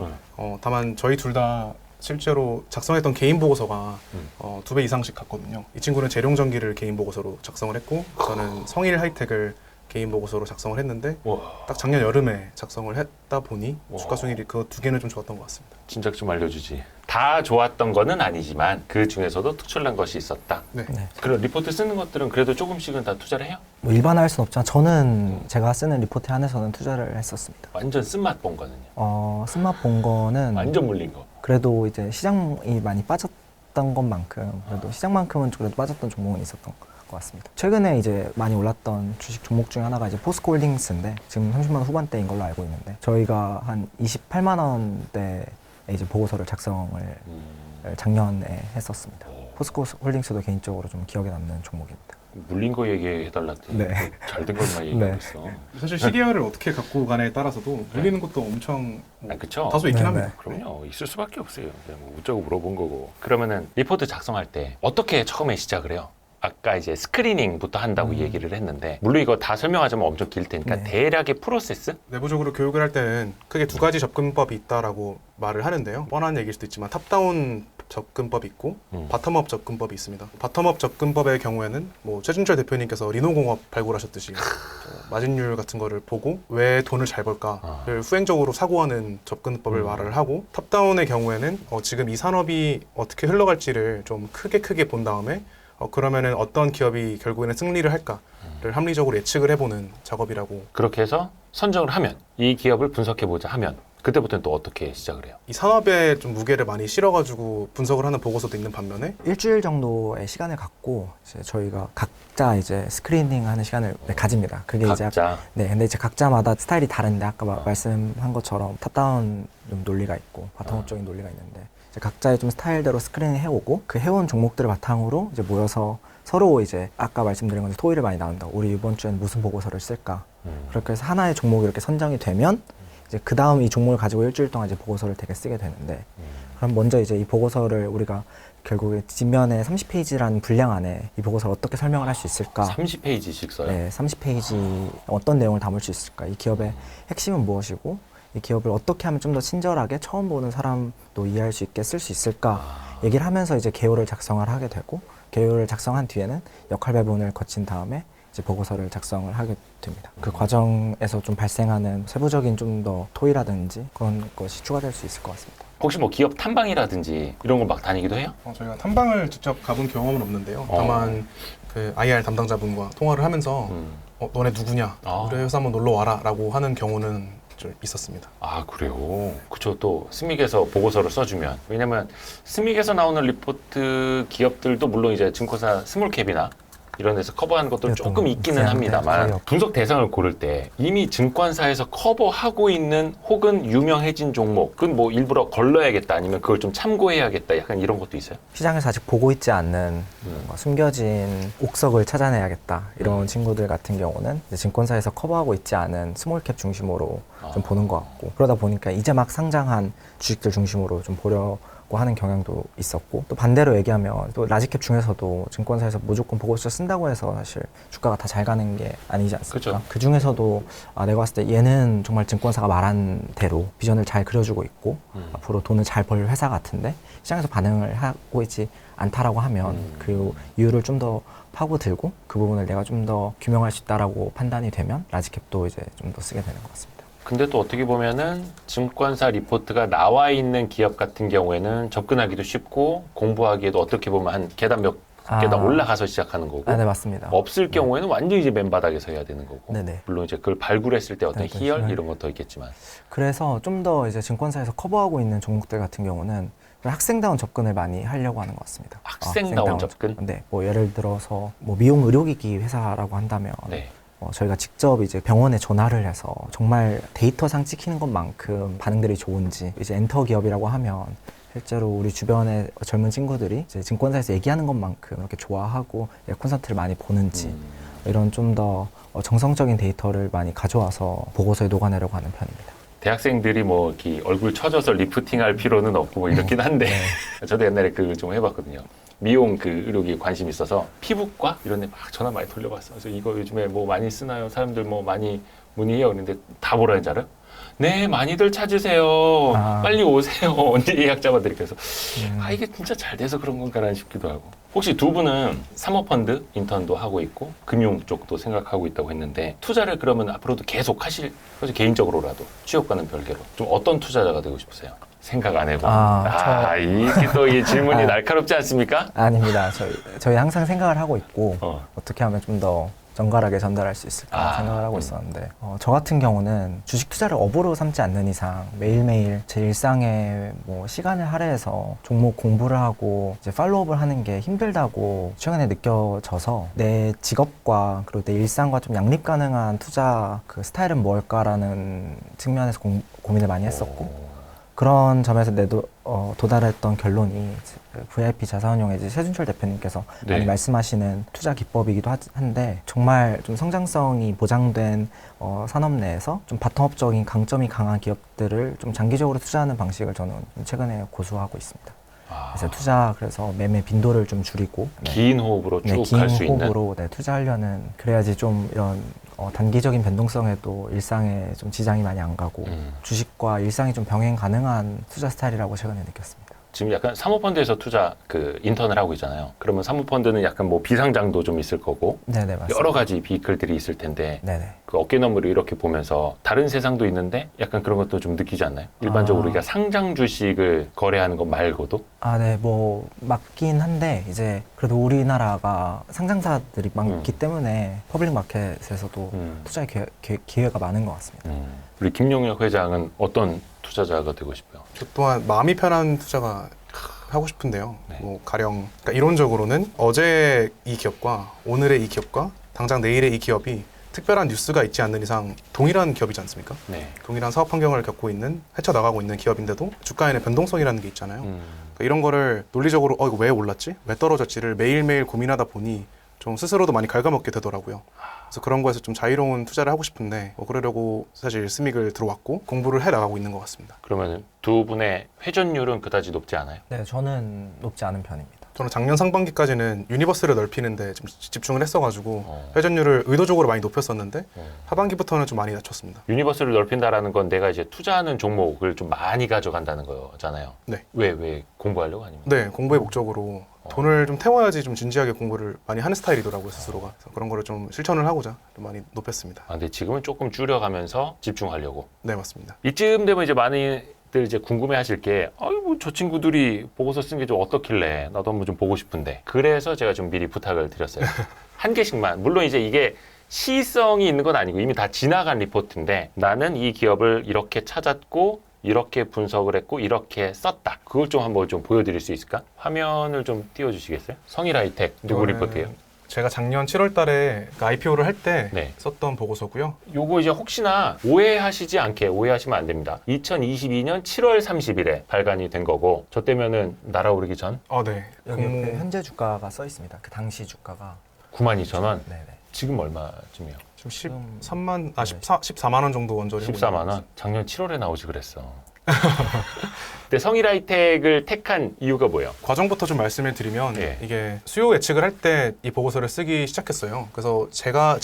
다만 저희 둘 다 실제로 작성했던 개인 보고서가 2배 이상씩 갔거든요. 이 친구는 재룡전기를 개인 보고서로 작성을 했고 저는 성일 하이텍을 개인 보고서로 작성을 했는데 와, 딱 작년 여름에 작성을 했다 보니 와. 주가 수익률이 그 두 개는 좀 좋았던 것 같습니다. 진작 좀 알려주지. 다 좋았던 거는 아니지만 그 중에서도 특출난 것이 있었다. 네. 네. 그런 리포트 쓰는 것들은 그래도 조금씩은 다 투자를 해요? 뭐 일반화할 수는 없지만 저는 제가 쓰는 리포트 안에서는 투자를 했었습니다. 완전 쓴맛 본 거는요. 쓴맛 본 거는 완전 물린 거. 그래도 이제 시장이 많이 빠졌던 것만큼 그래도 시장만큼은 그래도 빠졌던 종목은 있었던 것 같습니다. 최근에 이제 많이 올랐던 주식 종목 중에 하나가 이제 포스코홀딩스인데 지금 30만 원 후반대인 걸로 알고 있는데 저희가 한 28만 원대에 이제 보고서를 작성을 작년에 했었습니다. 포스코홀딩스도 개인적으로 좀 기억에 남는 종목입니다. 물린 거 얘기해달라 했더니 네. 잘된 것만 얘기하고 있어. 사실 시계열을 어떻게 갖고 가냐에 따라서도 물리는 것도 엄청 그쵸? 다소 있긴 네, 합니다. 그럼요. 있을 수밖에 없어요. 그냥 뭐 웃자고 물어본 거고. 그러면은 리포트 작성할 때 어떻게 처음에 시작을 해요? 아까 이제 스크리닝부터 한다고 얘기를 했는데 물론 이거 다 설명하자면 엄청 길 테니까 네. 대략의 프로세스? 내부적으로 교육을 할 때는 크게 두 가지 접근법이 있다라고 말을 하는데요. 뻔한 얘기일 수도 있지만 탑다운 접근법이 있고 바텀업 접근법이 있습니다. 바텀업 접근법의 경우에는 뭐 최준철 대표님께서 리노공업 발굴하셨듯이 마진율 같은 거를 보고 왜 돈을 잘 벌까를 후행적으로 사고하는 접근법을 말을 하고 탑다운의 경우에는 지금 이 산업이 어떻게 흘러갈지를 좀 크게 본 다음에 그러면은 어떤 기업이 결국에는 승리를 할까를 합리적으로 예측을 해보는 작업이라고. 그렇게 해서 선정을 하면 이 기업을 분석해보자 하면 그때부터는 또 어떻게 시작을 해요? 이 산업에 좀 무게를 많이 실어가지고 분석을 하는 보고서도 있는 반면에 일주일 정도의 시간을 갖고 이제 저희가 각자 이제 스크리닝하는 시간을 가집니다. 그게 이제 각자 근데 이제 각자마다 스타일이 다른데 아까 말씀한 것처럼 탑다운 좀 논리가 있고 바텀업적인 논리가 있는데 이제 각자의 좀 스타일대로 스크리닝 해오고 그 해온 종목들을 바탕으로 이제 모여서 서로 이제 아까 말씀드린 건데 토의를 많이 나눈다고 우리 이번 주엔 무슨 보고서를 쓸까 그렇게 해서 하나의 종목이 이렇게 선정이 되면 이제 그 다음 이 종목을 가지고 일주일 동안 이제 보고서를 되게 쓰게 되는데 그럼 먼저 이제 이 보고서를 우리가 결국에 뒷면에 30페이지라는 분량 안에 이 보고서를 어떻게 설명을 할 수 있을까? 30페이지씩 써요? 네, 30페이지 어떤 내용을 담을 수 있을까? 이 기업의 핵심은 무엇이고 이 기업을 어떻게 하면 좀 더 친절하게 처음 보는 사람도 이해할 수 있게 쓸 수 있을까? 얘기를 하면서 이제 개요를 작성을 하게 되고 개요를 작성한 뒤에는 역할 배분을 거친 다음에 이제 보고서를 작성을 하게 됩니다. 그 과정에서 좀 발생하는 세부적인 좀 더 토의라든지 그런 것이 추가될 수 있을 것 같습니다. 혹시 뭐 기업 탐방이라든지 이런 걸 막 다니기도 해요? 저희가 탐방을 직접 가본 경험은 없는데요. 다만 그 IR 담당자분과 통화를 하면서 너네 누구냐? 우리 회사 한번 놀러 와라라고 하는 경우는 좀 있었습니다. 아 그래요? 그쵸. 또 스믹에서 보고서를 써주면 왜냐면 스믹에서 나오는 리포트 기업들도 물론 이제 증권사 스몰캡이나 이런 데서 커버하는 것도 그랬던 조금 거 있기는 있긴 합니다만 한데 거의 분석 대상을 고를 때 이미 증권사에서 커버하고 있는 혹은 유명해진 종목 그건 뭐 일부러 걸러야겠다 아니면 그걸 좀 참고해야겠다 약간 이런 것도 있어요? 시장에서 아직 보고 있지 않는 뭔가 숨겨진 옥석을 찾아내야겠다 이런 친구들 같은 경우는 이제 증권사에서 커버하고 있지 않은 스몰캡 중심으로 좀 보는 것 같고 그러다 보니까 이제 막 상장한 주식들 중심으로 좀 보려고 하는 경향도 있었고 또 반대로 얘기하면 또 라지캡 중에서도 증권사에서 무조건 보고서 쓴다고 해서 사실 주가가 다 잘 가는 게 아니지 않습니까? 그렇죠. 그 중에서도 내가 봤을 때 얘는 정말 증권사가 말한 대로 비전을 잘 그려주고 있고 앞으로 돈을 잘 벌 회사 같은데 시장에서 반응을 하고 있지 않다라고 하면 그 이유를 좀 더 파고들고 그 부분을 내가 좀 더 규명할 수 있다라고 판단이 되면 라지캡도 이제 좀 더 쓰게 되는 것 같습니다. 근데 또 어떻게 보면은 증권사 리포트가 나와 있는 기업 같은 경우에는 접근하기도 쉽고 공부하기에도 어떻게 보면 한 계단 몇 계단 올라가서 시작하는 거고 네 맞습니다. 없을 경우에는 완전히 이제 맨바닥에서 해야 되는 거고 네네. 물론 이제 그걸 발굴했을 때 어떤 네, 희열 희열. 이런 것도 있겠지만 그래서 좀 더 이제 증권사에서 커버하고 있는 종목들 같은 경우는 학생다운 접근을 많이 하려고 하는 것 같습니다. 학생다운 접근? 네, 뭐 예를 들어서 뭐 미용 의료기기 회사라고 한다면 네. 저희가 직접 이제 병원에 전화를 해서 정말 데이터상 찍히는 것만큼 반응들이 좋은지 이제 엔터 기업이라고 하면 실제로 우리 주변의 젊은 친구들이 이제 증권사에서 얘기하는 것만큼 이렇게 좋아하고 콘서트를 많이 보는지 이런 좀 더 정성적인 데이터를 많이 가져와서 보고서에 녹아내려고 하는 편입니다. 대학생들이 뭐 이렇게 얼굴 처져서 리프팅할 필요는 없고 뭐 이렇긴 한데 저도 옛날에 그 좀 해봤거든요. 미용 그 의료기에 관심 있어서 피부과 이런 데 막 전화 많이 돌려봤어. 그래서 이거 요즘에 뭐 많이 쓰나요? 사람들 뭐 많이 문의해요. 그런데 다 뭐라 하는지 알아요? 네, 많이들 찾으세요. 빨리 오세요. 언제 예약 잡아드릴게요. 그래서 이게 진짜 잘 돼서 그런 건가라는 싶기도 하고. 혹시 두 분은 사모펀드 인턴도 하고 있고 금융 쪽도 생각하고 있다고 했는데 투자를 그러면 앞으로도 계속 하실 거죠? 개인적으로라도 취업과는 별개로 좀 어떤 투자자가 되고 싶으세요? 생각 안 해본. 이게 또 이 질문이 날카롭지 않습니까? 아닙니다. 저희 항상 생각을 하고 있고 어떻게 하면 좀 더 정갈하게 전달할 수 있을까 생각을 하고 있었는데 저 같은 경우는 주식 투자를 업으로 삼지 않는 이상 매일매일 제 일상에 뭐 시간을 할애해서 종목 공부를 하고 이제 팔로우업을 하는 게 힘들다고 최근에 느껴져서 내 직업과 그리고 내 일상과 좀 양립 가능한 투자 그 스타일은 뭘까라는 측면에서 고민을 많이 했었고 그런 점에서 도달했던 결론이 VIP 자산운용의 이제 최준철 대표님께서 많이 말씀하시는 투자 기법이기도 한데 정말 좀 성장성이 보장된 산업 내에서 좀 바텀업적인 강점이 강한 기업들을 좀 장기적으로 투자하는 방식을 저는 최근에 고수하고 있습니다. 그래서 매매 빈도를 좀 줄이고 긴 호흡으로 쭉 갈 수 있는 긴 호흡으로 투자하려는 그래야지 좀 이런 단기적인 변동성에도 일상에 좀 지장이 많이 안 가고 주식과 일상이 좀 병행 가능한 투자 스타일이라고 최근에 느꼈습니다. 지금 약간 사모펀드에서 투자 그 인턴을 하고 있잖아요. 그러면 사모펀드는 약간 뭐 비상장도 좀 있을 거고 네네, 맞습니다. 여러 가지 비클들이 있을 텐데 네네. 그 어깨너머를 이렇게 보면서 다른 세상도 있는데 약간 그런 것도 좀 느끼지 않나요? 일반적으로 우리가 상장 주식을 거래하는 것 말고도 네, 뭐 맞긴 한데 이제 그래도 우리나라가 상장사들이 많기 때문에 퍼블릭 마켓에서도 투자의 기회가 많은 것 같습니다. 우리 김용혁 회장은 어떤 투자자가 되고 싶어요? 저 또한 마음이 편한 투자가 하고 싶은데요. 뭐 가령 그러니까 이론적으로는 어제 이 기업과 오늘의 이 기업과 당장 내일의 이 기업이 특별한 뉴스가 있지 않는 이상 동일한 기업이지 않습니까? 동일한 사업 환경을 겪고 있는 헤쳐나가고 있는 기업인데도 주가에는 변동성이라는 게 있잖아요. 그러니까 이런 거를 논리적으로 이거 왜 올랐지? 왜 떨어졌지를 매일매일 고민하다 보니 좀 스스로도 많이 갉아먹게 되더라고요. 그래서 그런 거에서 좀 자유로운 투자를 하고 싶은데 그러려고 사실 스믹을 들어왔고 공부를 해나가고 있는 것 같습니다. 그러면 두 분의 회전율은 그다지 높지 않아요? 네, 저는 높지 않은 편입니다. 저는 작년 상반기까지는 유니버스를 넓히는데 좀 집중을 했어가지고 회전율을 의도적으로 많이 높였었는데 하반기부터는 좀 많이 낮췄습니다. 유니버스를 넓힌다라는 건 내가 이제 투자하는 종목을 좀 많이 가져간다는 거잖아요. 네. 왜 공부하려고 아니면? 네, 공부의 목적으로 돈을 좀 태워야지 좀 진지하게 공부를 많이 하는 스타일이더라고요, 스스로가. 그래서 그런 거를 좀 실천을 하고자 좀 많이 높였습니다. 근데 지금은 조금 줄여가면서 집중하려고. 네, 맞습니다. 이쯤 되면 이제 많이들 이제 궁금해하실 게, 뭐 저 친구들이 보고서 쓴 게 좀 어떻길래 나도 한번 좀 보고 싶은데. 그래서 제가 좀 미리 부탁을 드렸어요. 한 개씩만. 물론 이제 이게 시성이 있는 건 아니고 이미 다 지나간 리포트인데 나는 이 기업을 이렇게 찾았고 이렇게 분석을 했고 이렇게 썼다. 그걸 좀 한번 좀 보여드릴 수 있을까? 화면을 좀 띄워주시겠어요? 성일하이텍 누구 리포트예요? 제가 작년 7월 달에 IPO를 할 때 네. 썼던 보고서고요. 요거 이제 혹시나 오해하시지 않게 오해하시면 안 됩니다. 2022년 7월 30일에 발간이 된 거고 저 때면은 날아오르기 전 네. 여기 옆에 현재 주가가 써 있습니다. 그 당시 주가가 92,000원. 네네. 지금 얼마쯤이요? 지금 지금 14만 원 정도 원저리 하고 14만 원. 작년 7월에 나오지 그랬어. 근데 성일하이텍을 택한 이유가 뭐예요? 과정부터 좀 말씀을 드리면 예. 이게 수요 예측을 할 때 이 보고서를 쓰기 시작했어요. 그래서 제가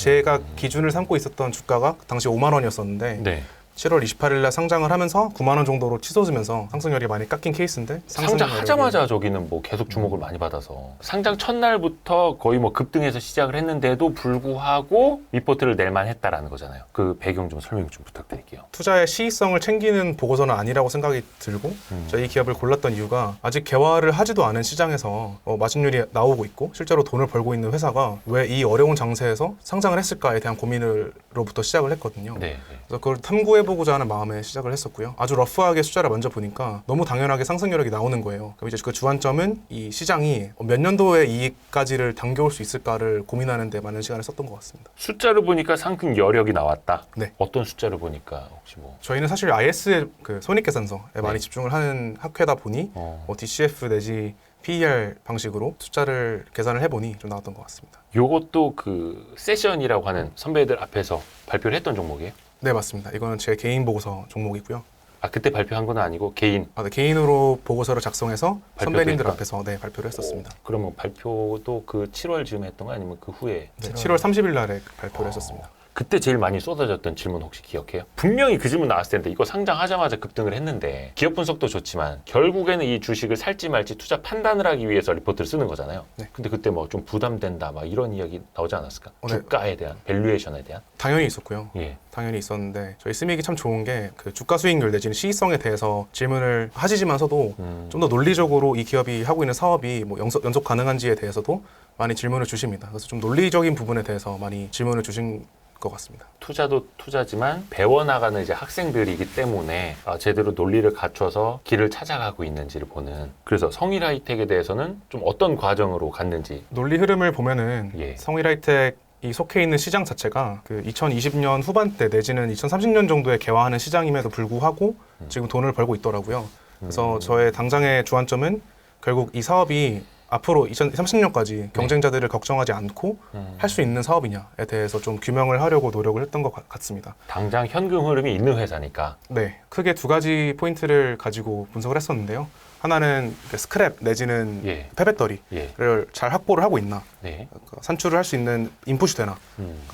기준을 삼고 있었던 주가가 당시 5만 원이었었는데 네. 7월 28일 날 상장을 하면서 9만 원 정도로 치솟으면서 상승률이 많이 깎인 케이스인데 상장하자마자 저기는 뭐 계속 주목을 많이 받아서 상장 첫날부터 거의 뭐 급등해서 시작을 했는데도 불구하고 리포트를 낼만 했다라는 거잖아요. 그 배경 좀 설명 좀 부탁드릴게요. 투자의 시의성을 챙기는 보고서는 아니라고 생각이 들고 저희 기업을 골랐던 이유가 아직 개화를 하지도 않은 시장에서 마진율이 나오고 있고 실제로 돈을 벌고 있는 회사가 왜 이 어려운 장세에서 상장을 했을까에 대한 고민으로부터 시작을 했거든요. 네. 그래서 그걸 탐구해보고자 하는 마음에 시작을 했었고요. 아주 러프하게 숫자를 먼저 보니까 너무 당연하게 상승 여력이 나오는 거예요. 그럼 이제 그 주안점은 이 시장이 몇 년도의 이익까지를 당겨올 수 있을까를 고민하는 데 많은 시간을 썼던 것 같습니다. 숫자를 보니까 상승 여력이 나왔다. 네. 어떤 숫자를 보니까 혹시 뭐 저희는 사실 IS의 그 손익계산서에 네. 많이 집중을 하는 학회다 보니 DCF 내지 PER 방식으로 숫자를 계산을 해보니 좀 나왔던 것 같습니다. 요것도 그 세션이라고 하는 선배들 앞에서 발표를 했던 종목이에요? 네, 맞습니다. 이거는 제 개인 보고서 종목이고요. 아 그때 발표한 건 아니고 개인 네, 개인으로 보고서를 작성해서 발표도 선배님들 했다? 앞에서 발표를 했었습니다. 그러면 발표도 그 7월 즈음에 했던 거 아니면 그 후에? 네, 7월 30일 날에 발표를 했었습니다. 그때 제일 많이 쏟아졌던 질문 혹시 기억해요? 분명히 그 질문 나왔을 텐데 이거 상장하자마자 급등을 했는데 기업 분석도 좋지만 결국에는 이 주식을 살지 말지 투자 판단을 하기 위해서 리포트를 쓰는 거잖아요. 네. 근데 그때 뭐 좀 부담된다 막 이런 이야기 나오지 않았을까? 네. 주가에 대한 밸류에이션에 대한? 당연히 있었고요. 예. 당연히 있었는데 저희 스믹이 참 좋은 게 그 주가 수익률 내지는 시의성에 대해서 질문을 하시지만서도 좀 더 논리적으로 이 기업이 하고 있는 사업이 뭐 연속 가능한지에 대해서도 많이 질문을 주십니다. 그래서 좀 논리적인 부분에 대해서 많이 질문을 주신 것 같습니다. 투자도 투자지만 배워나가는 이제 학생들이기 때문에 제대로 논리를 갖춰서 길을 찾아가고 있는지를 보는. 그래서 성일하이텍에 대해서는 좀 어떤 과정으로 갔는지. 논리 흐름을 보면은 예. 성일하이텍이 속해 있는 시장 자체가 그 2020년 후반때 내지는 2030년 정도에 개화하는 시장임에도 불구하고 지금 돈을 벌고 있더라고요. 그래서 저의 당장의 주안점은 결국 이 사업이 앞으로 2030년까지 경쟁자들을 걱정하지 않고 할 수 있는 사업이냐에 대해서 좀 규명을 하려고 노력을 했던 것 같습니다. 당장 현금 흐름이 있는 회사니까. 네, 크게 두 가지 포인트를 가지고 분석을 했었는데요. 하나는 스크랩 내지는 예. 폐배터리를 예. 잘 확보를 하고 있나, 네. 산출을 할 수 있는 인풋이 되나가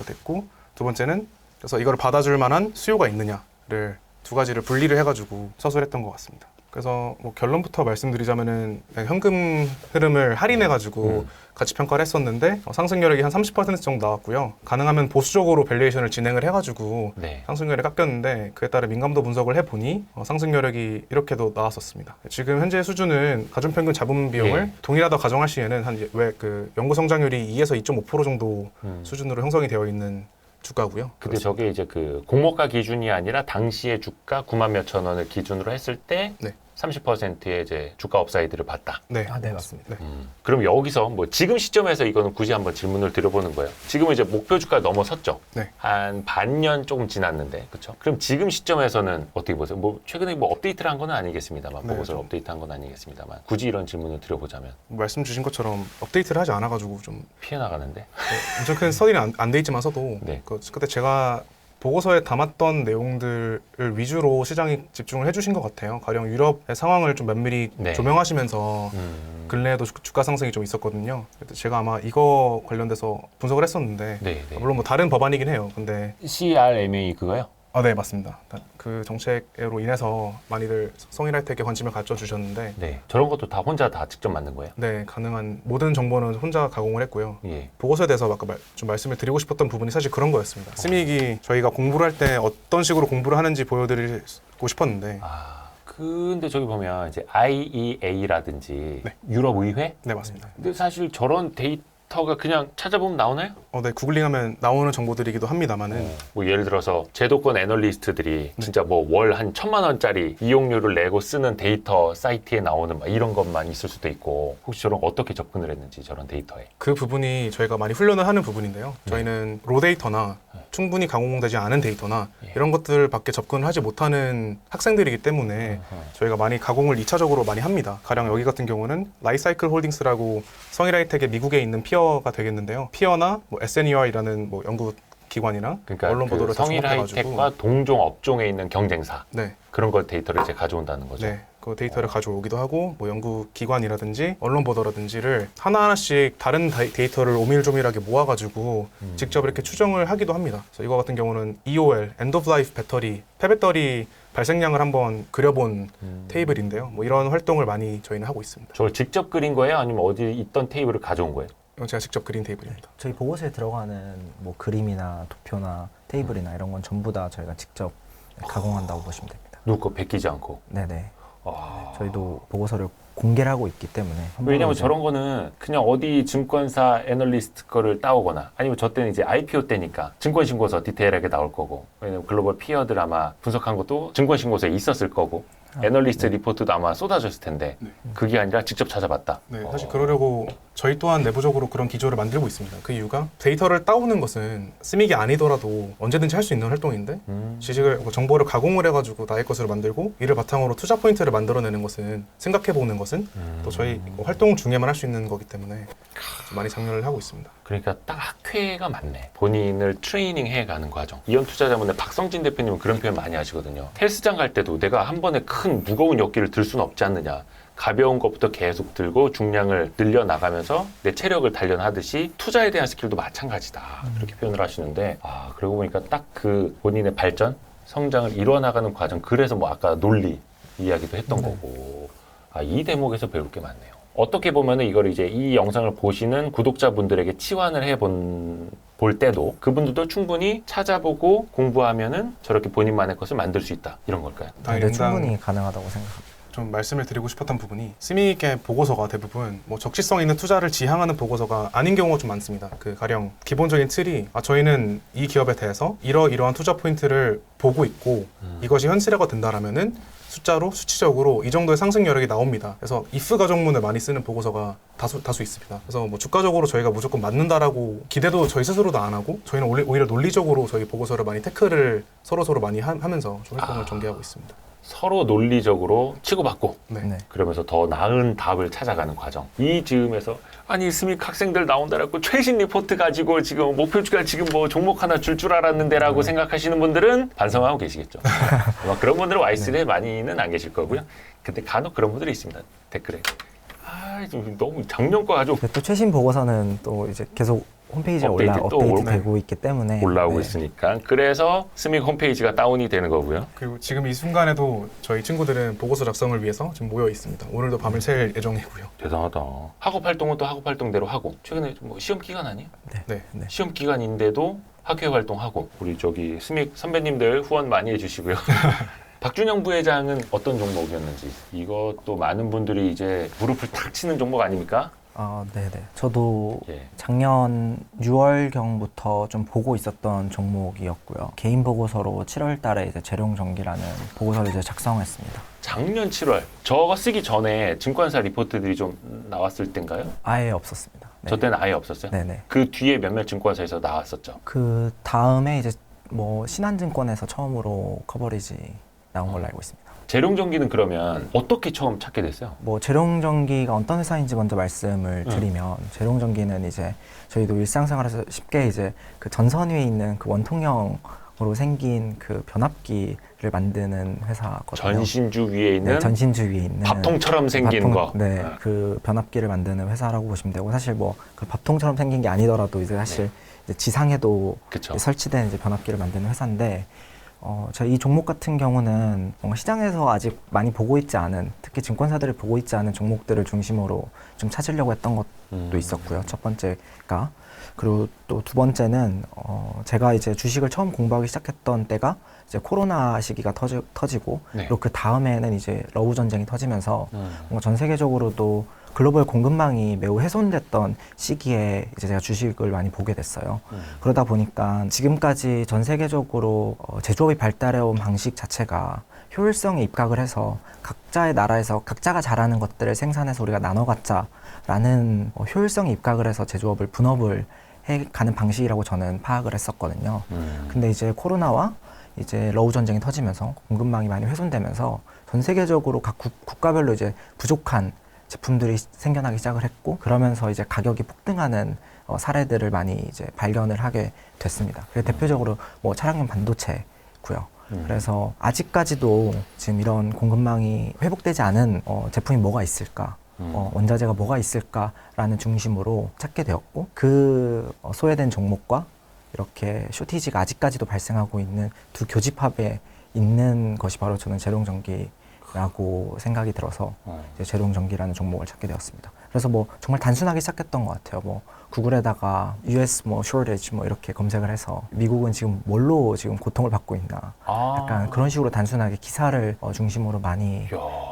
됐고, 두 번째는 그래서 이걸 받아줄 만한 수요가 있느냐를 두 가지를 분리를 해가지고 서술했던 것 같습니다. 그래서 뭐 결론부터 말씀드리자면은 그냥 현금 흐름을 할인해가지고 가치 평가를 했었는데 상승률이 한 30% 정도 나왔고요. 가능하면 보수적으로 밸류에이션을 진행을 해가지고 네. 상승률이 깎였는데 그에 따른 민감도 분석을 해보니 상승률이 이렇게도 나왔었습니다. 지금 현재 수준은 가중평균 잡음 비용을 네. 동일하다 가정할 시에는 한 왜 그 연구 성장률이 2에서 2.5% 정도 수준으로 형성이 되어 있는 주가고요. 근데 저게 이제 그 공모가 기준이 아니라 당시의 주가 9만 몇천 원을 기준으로 했을 때 네. 30%의 이제 주가 업사이드를 봤다. 네, 네, 맞습니다. 네. 그럼 여기서 뭐 지금 시점에서 이거는 굳이 한번 질문을 드려보는 거예요. 지금은 이제 목표 주가 넘어섰죠. 네. 한 반년 조금 지났는데, 그렇죠? 그럼 지금 시점에서는 어떻게 보세요? 뭐 최근에 뭐 업데이트를 한 건 아니겠습니다만, 네, 보고서를 좀. 업데이트한 건 아니겠습니다만, 굳이 이런 질문을 드려보자면 말씀 주신 것처럼 업데이트를 하지 않아가지고 좀 피해 나가는데. 엄청 큰 스터디는 안 돼 있지만서도 네. 그때 제가 보고서에 담았던 내용들을 위주로 시장이 집중을 해주신 것 같아요. 가령 유럽의 상황을 좀 면밀히 네. 조명하시면서 근래에도 주가 상승이 좀 있었거든요. 그래서 제가 아마 이거 관련돼서 분석을 했었는데 네, 네. 물론 뭐 다른 법안이긴 해요. 근데 CRMA 그거요? 네, 맞습니다. 그 정책으로 인해서 많이들 성일하이텍에 관심을 가져주셨는데 네. 저런 것도 다 혼자 다 직접 만든 거예요? 네, 가능한 모든 정보는 혼자 가공을 했고요. 예. 보고서에 대해서 아까 좀 말씀을 드리고 싶었던 부분이 사실 그런 거였습니다. 스믹이 저희가 공부를 할 때 어떤 식으로 공부를 하는지 보여드리고 싶었는데 근데 저기 보면 이제 IEA라든지 네. 유럽 의회? 네, 맞습니다. 근데 사실 저런 데이터가 그냥 찾아보면 나오나요? 네, 구글링하면 나오는 정보들이기도 합니다만은 뭐 예를 들어서 제도권 애널리스트들이 진짜 뭐 월 한 1,000만 원짜리 이용료를 내고 쓰는 데이터 사이트에 나오는 막 이런 것만 있을 수도 있고 혹시 저런 어떻게 접근을 했는지 저런 데이터에 그 부분이 저희가 많이 훈련을 하는 부분인데요. 저희는 로 데이터나 충분히 강공되지 않은 데이터나 이런 것들밖에 접근을 하지 못하는 학생들이기 때문에 저희가 많이 가공을 2차적으로 많이 합니다. 가령 여기 같은 경우는 라이사이클 홀딩스라고 성일하이텍의 미국에 있는 피어가 되겠는데요. 피어나 뭐 SNER이라는 뭐 연구 기관이나 그러니까 언론 그 보도를 다 성일하이텍과 접목해가지고 동종 업종에 있는 경쟁사 네, 그런 걸 데이터를 이제 가져온다는 거죠. 네, 그 데이터를 가져오기도 하고 뭐 연구 기관이라든지 언론 보도라든지를 하나하나씩 다른 데이터를 오밀조밀하게 모아가지고 직접 이렇게 추정을 하기도 합니다. 그래서 이거 같은 경우는 EOL, End of Life 배터리, 폐배터리 발생량을 한번 그려본 테이블인데요. 뭐 이런 활동을 많이 저희는 하고 있습니다. 저걸 직접 그린 거예요? 아니면 어디 있던 테이블을 가져온 거예요? 이건 제가 직접 그린 테이블입니다. 저희 보고서에 들어가는 뭐 그림이나 도표나 테이블이나 이런 건 전부 다 저희가 직접 가공한다고 보시면 됩니다. 누구 거 베끼지 않고. 네네. 아. 저희도 보고서를 공개를 하고 있기 때문에 왜냐면 이제 저런 거는 그냥 어디 증권사 애널리스트 거를 따오거나 아니면 저 때는 이제 IPO 때니까 증권신고서 디테일하게 나올 거고 왜냐면 글로벌 피어들 아마 분석한 것도 증권신고서에 있었을 거고 애널리스트 리포트도 아마 쏟아졌을 텐데 그게 아니라 직접 찾아봤다. 네, 사실 그러려고 저희 또한 내부적으로 그런 기조를 만들고 있습니다. 그 이유가 데이터를 따오는 것은 스믹이 아니더라도 언제든지 할 수 있는 활동인데 지식을 정보를 가공을 해가지고 나의 것으로 만들고 이를 바탕으로 투자 포인트를 만들어내는 것은 생각해보는 것은 또 저희 활동 중에만 할 수 있는 거기 때문에 많이 장려를 하고 있습니다. 그러니까 딱 학회가 맞네. 본인을 트레이닝 해가는 과정. 이현투자자문의 박성진 대표님은 그런 표현 많이 하시거든요. 헬스장 갈 때도 내가 한 번에 큰 무거운 역기를 들 수는 없지 않느냐. 가벼운 것부터 계속 들고 중량을 늘려나가면서 내 체력을 단련하듯이 투자에 대한 스킬도 마찬가지다. 그렇게 표현을 하시는데 그러고 보니까 딱 그 본인의 발전, 성장을 이뤄나가는 과정. 그래서 뭐 아까 논리 이야기도 했던 거고 이 대목에서 배울 게 많네요. 어떻게 보면은 이걸 이제 이 영상을 보시는 구독자분들에게 치환을 볼 때도 그분들도 충분히 찾아보고 공부하면은 저렇게 본인만의 것을 만들 수 있다. 이런 걸까요? 네, 충분히 가능하다고 생각합니다. 좀 말씀을 드리고 싶었던 부분이 스믹의 보고서가 대부분 뭐 적시성 있는 투자를 지향하는 보고서가 아닌 경우가 좀 많습니다. 그 가령 기본적인 틀이 저희는 이 기업에 대해서 이러이러한 투자 포인트를 보고 있고 이것이 현실화가 된다라면은 숫자로 수치적으로 이 정도의 상승 여력이 나옵니다. 그래서 if 가정문을 많이 쓰는 보고서가 다수 있습니다. 그래서 뭐 주가적으로 저희가 무조건 맞는다라고 기대도 저희 스스로도 안 하고 저희는 오히려 논리적으로 저희 보고서를 많이 태클을 서로 많이 하면서 좀 활동을 전개하고 있습니다. 서로 논리적으로 치고받고 네. 그러면서 더 나은 답을 찾아가는 과정. 이 즈음에서 아니 스믹 학생들 나온다라고 최신 리포트 가지고 지금 목표주가 지금 뭐 종목 하나 줄 알았는데라고 생각하시는 분들은 반성하고 계시겠죠. 아마 그런 분들은 와이스에 많이는 안 계실 거고요. 근데 간혹 그런 분들이 있습니다. 댓글에 좀 너무 작년 거 가지고 또 최신 보고서는 또 이제 계속 홈페이지에 업데이트 되고 있기 때문에 올라오고 있으니까 그래서 스믹 홈페이지가 다운이 되는 거고요. 그리고 지금 이 순간에도 저희 친구들은 보고서 작성을 위해서 지금 모여 있습니다. 오늘도 밤을 샐 예정이고요. 대단하다. 학업 활동은 또 학업 활동대로 하고 최근에 뭐 시험 기간 아니에요? 네. 시험 기간인데도 학회 활동하고 우리 저기 스믹 선배님들 후원 많이 해주시고요. 박준영 부회장은 어떤 종목이었는지 이것도 많은 분들이 이제 무릎을 탁 치는 종목 아닙니까? 네네. 저도 예. 작년 6월경부터 좀 보고 있었던 종목이었고요. 개인 보고서로 7월 달에 이제 재룡전기라는 보고서를 이제 작성했습니다. 작년 7월 저거 쓰기 전에 증권사 리포트들이 좀 나왔을 때인가요? 아예 없었습니다. 네. 저 때는 아예 없었어요? 네네. 그 뒤에 몇몇 증권사에서 나왔었죠. 그 다음에 이제 뭐 신한증권에서 처음으로 커버리지 나온 걸로 알고 있습니다. 재룡전기는 그러면 어떻게 처음 찾게 됐어요? 뭐 재룡전기가 어떤 회사인지 먼저 말씀을 드리면 재룡전기는 이제 저희도 일상생활에서 쉽게 이제 그 전선 위에 있는 그 원통형으로 생긴 그 변압기를 만드는 회사거든요. 전신주 위에 있는 네, 전신주 위에 있는 밥통처럼 생긴 거. 네, 그 변압기를 만드는 회사라고 보시면 되고 사실 뭐 그 밥통처럼 생긴 게 아니더라도 이제 사실 이제 지상에도 그쵸. 설치된 이제 변압기를 만드는 회사인데. 제가 이 종목 같은 경우는 뭔가 시장에서 아직 많이 보고 있지 않은, 특히 증권사들이 보고 있지 않은 종목들을 중심으로 좀 찾으려고 했던 것도 있었고요. 첫 번째가. 그리고 또 두 번째는, 제가 이제 주식을 처음 공부하기 시작했던 때가 이제 코로나 시기가 터지고, 네. 그리고 그 다음에는 이제 러우 전쟁이 터지면서 뭔가 전 세계적으로도 글로벌 공급망이 매우 훼손됐던 시기에 이제 제가 주식을 많이 보게 됐어요. 그러다 보니까 지금까지 전 세계적으로 제조업이 발달해온 방식 자체가 효율성에 입각을 해서 각자의 나라에서 각자가 잘하는 것들을 생산해서 우리가 나눠 갖자라는 효율성에 입각을 해서 제조업을 분업을 해가는 방식이라고 저는 파악을 했었거든요. 근데 이제 코로나와 이제 러우 전쟁이 터지면서 공급망이 많이 훼손되면서 전 세계적으로 각 국가별로 이제 부족한 제품들이 생겨나기 시작을 했고, 그러면서 이제 가격이 폭등하는 사례들을 많이 이제 발견을 하게 됐습니다. 대표적으로 뭐 차량용 반도체고요. 그래서 아직까지도 지금 이런 공급망이 회복되지 않은 제품이 뭐가 있을까, 원자재가 뭐가 있을까라는 중심으로 찾게 되었고, 그 소외된 종목과 이렇게 쇼티지가 아직까지도 발생하고 있는 두 교집합에 있는 것이 바로 저는 재룡전기라고 생각이 들어서 이제 재룡전기라는 종목을 찾게 되었습니다. 그래서 뭐 정말 단순하게 시작했던 것 같아요. 뭐 구글에다가 US 뭐 shortage 뭐 이렇게 검색을 해서 미국은 지금 뭘로 지금 고통을 받고 있나, 약간 그런 식으로 단순하게 기사를 중심으로 많이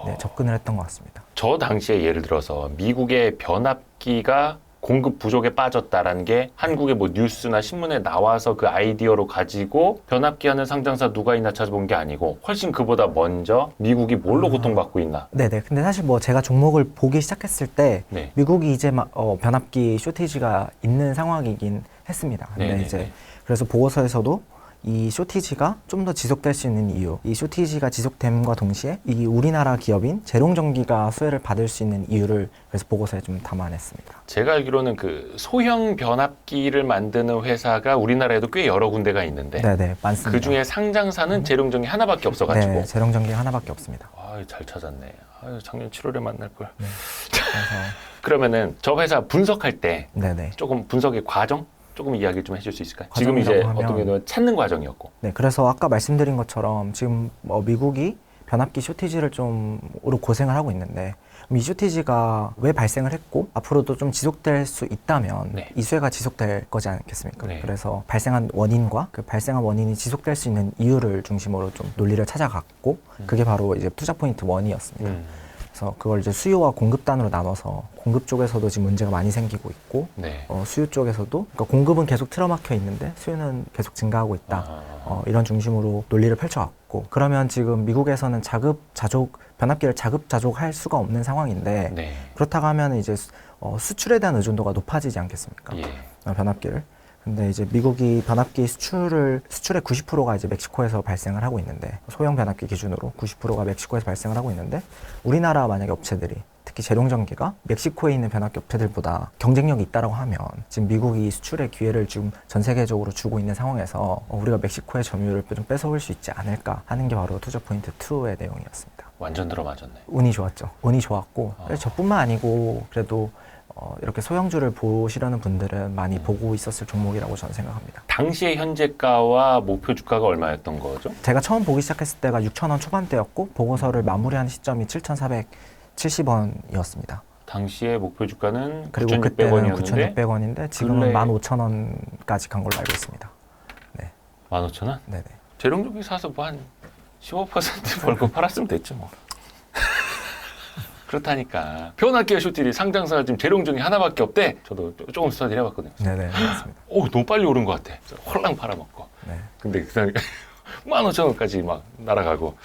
네, 접근을 했던 것 같습니다. 저 당시에 예를 들어서 미국의 변압기가 공급 부족에 빠졌다라는 게 한국의 뭐 뉴스나 신문에 나와서 그 아이디어로 가지고 변압기 하는 상장사 누가 있나 찾아본 게 아니고 훨씬 그보다 먼저 미국이 뭘로 고통받고 있나. 네네. 근데 사실 뭐 제가 종목을 보기 시작했을 때 네. 미국이 이제 막 변압기 쇼티지가 있는 상황이긴 했습니다. 근데 네네네. 이제 그래서 보고서에서도 이 쇼티지가 좀 더 지속될 수 있는 이유, 이 쇼티지가 지속됨과 동시에 이 우리나라 기업인 재룡전기가 수혜를 받을 수 있는 이유를 그래서 보고서에 좀 담아냈습니다. 제가 알기로는 그 소형 변압기를 만드는 회사가 우리나라에도 꽤 여러 군데가 있는데 네네, 많습니다. 그 중에 상장사는 재룡전기 하나밖에 없어가지고. 네, 재룡전기가 하나밖에 없습니다. 아, 잘 찾았네. 아유, 작년 7월에 만날 걸. 네. 그래서 그러면은 저 회사 분석할 때 네네. 조금 분석의 과정? 조금 이야기 좀 해줄 수 있을까요? 지금 과정이라고 이제 하면- 어떤 경우는 찾는 과정이었고. 네, 그래서 아까 말씀드린 것처럼 지금 미국이 변압기 쇼티지를 좀으로 고생을 하고 있는데, 이 쇼티지가 왜 발생을 했고 앞으로도 좀 지속될 수 있다면 네. 이 수혜가 지속될 거지 않겠습니까? 네. 그래서 발생한 원인과 그 발생한 원인이 지속될 수 있는 이유를 중심으로 좀 논리를 찾아갔고, 그게 바로 이제 투자 포인트 1이었습니다. 그래서 그걸 이제 수요와 공급 단으로 나눠서 공급 쪽에서도 지금 문제가 많이 생기고 있고, 네. 수요 쪽에서도, 그러니까 공급은 계속 틀어막혀 있는데 수요는 계속 증가하고 있다. 이런 중심으로 논리를 펼쳐왔고, 그러면 지금 미국에서는 변압기를 자급자족할 수가 없는 상황인데, 네. 그렇다고 하면 이제 수출에 대한 의존도가 높아지지 않겠습니까? 예. 변압기를. 근데 이제 미국이 변압기 수출의 90%가 이제 멕시코에서 발생을 하고 있는데, 소형 변압기 기준으로 90%가 멕시코에서 발생을 하고 있는데, 우리나라 만약에 업체들이 특히 재룡전기가 멕시코에 있는 변압기 업체들보다 경쟁력이 있다라고 하면 지금 미국이 수출의 기회를 지금 전 세계적으로 주고 있는 상황에서 우리가 멕시코의 점유율을 좀 뺏어올 수 있지 않을까 하는 게 바로 투자 포인트 2의 내용이었습니다. 완전 들어맞았네. 운이 좋았죠. 운이 좋았고, 저뿐만 아니고 그래도 이렇게 소형주를 보시려는 분들은 많이 보고 있었을 종목이라고 저는 생각합니다. 당시의 현재가와 목표 주가가 얼마였던 거죠? 제가 처음 보기 시작했을 때가 6,000원 초반대였고, 보고서를 마무리하는 시점이 7,470원이었습니다. 당시의 목표 주가는 그리고 그때는 9,600원이었는데 9,600원인데 지금은 근래- 15,000원까지 간 걸로 알고 있습니다. 15,000원? 네네. 재룡전기 사서 뭐 한 15% 벌고 팔았으면 됐죠 뭐. 그렇다니까. 변압기와 쇼티리 상장사가 지금 재룡전기 하나밖에 없대. 저도 조금 스터디를 해봤거든요. 네네, 맞습니다. 오, 너무 빨리 오른 것 같아. 홀랑 팔아먹고. 네. 근데 그 다음에 15,000원까지 막 날아가고.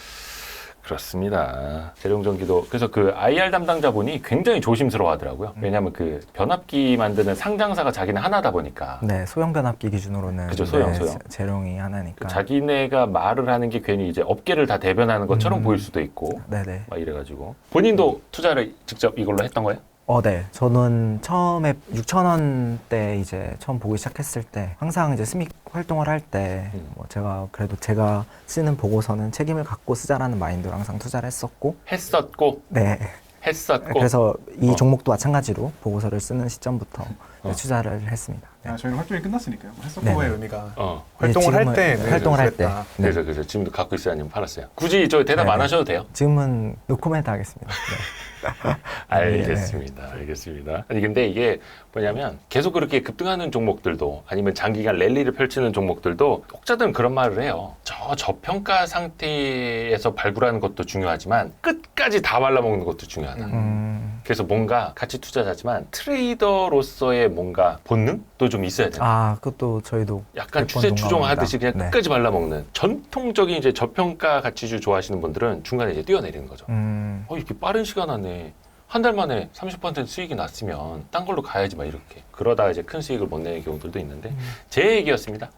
그렇습니다. 재룡전기도 그래서 그 IR 담당자분이 굉장히 조심스러워 하더라고요. 왜냐하면 그 변압기 만드는 상장사가 자기는 하나다 보니까 네, 소형 변압기 기준으로는 그죠, 소형. 재룡이 하나니까. 자기네가 말을 하는 게 괜히 이제 업계를 다 대변하는 것처럼 보일 수도 있고 네네. 막 이래가지고 본인도 투자를 직접 이걸로 했던 거예요? 네. 저는 처음에 6,000원대 이제 처음 보기 시작했을 때 항상 이제 스믹 활동을 할 때 뭐 제가 쓰는 보고서는 책임을 갖고 쓰자라는 마인드로 항상 투자를 했었고. 했었고 했었고. 그래서 이 종목도 마찬가지로 보고서를 쓰는 시점부터 투자를 했습니다. 네. 저희는 활동이 끝났으니까요. 했었고의 네네. 의미가 지금은 활동을 할 때. 네. 그래서 지금도 갖고 있어요 아니면 팔았어요? 굳이 저 대답 안 네네. 하셔도 돼요. 지금은 노코멘트 하겠습니다. 네. 알겠습니다. 아니 근데 이게 뭐냐면 계속 그렇게 급등하는 종목들도 아니면 장기간 랠리를 펼치는 종목들도 혹자들은 그런 말을 해요. 저평가 상태에서 발굴하는 것도 중요하지만 끝까지 다 발라먹는 것도 중요하다. 그래서 뭔가 가치 투자자지만 트레이더로서의 뭔가 본능도 좀 있어야 돼요. 아, 그것도 저희도 약간 100번 추세 추종하듯이 그냥 동감합니다. 네. 끝까지 발라먹는 전통적인 이제 저평가 가치주 좋아하시는 분들은 중간에 이제 뛰어내리는 거죠. 이렇게 빠른 시간 안에 한 달 만에 30% 수익이 났으면 딴 걸로 가야지 막 이렇게 그러다 이제 큰 수익을 못 내는 경우들도 있는데 제 얘기였습니다.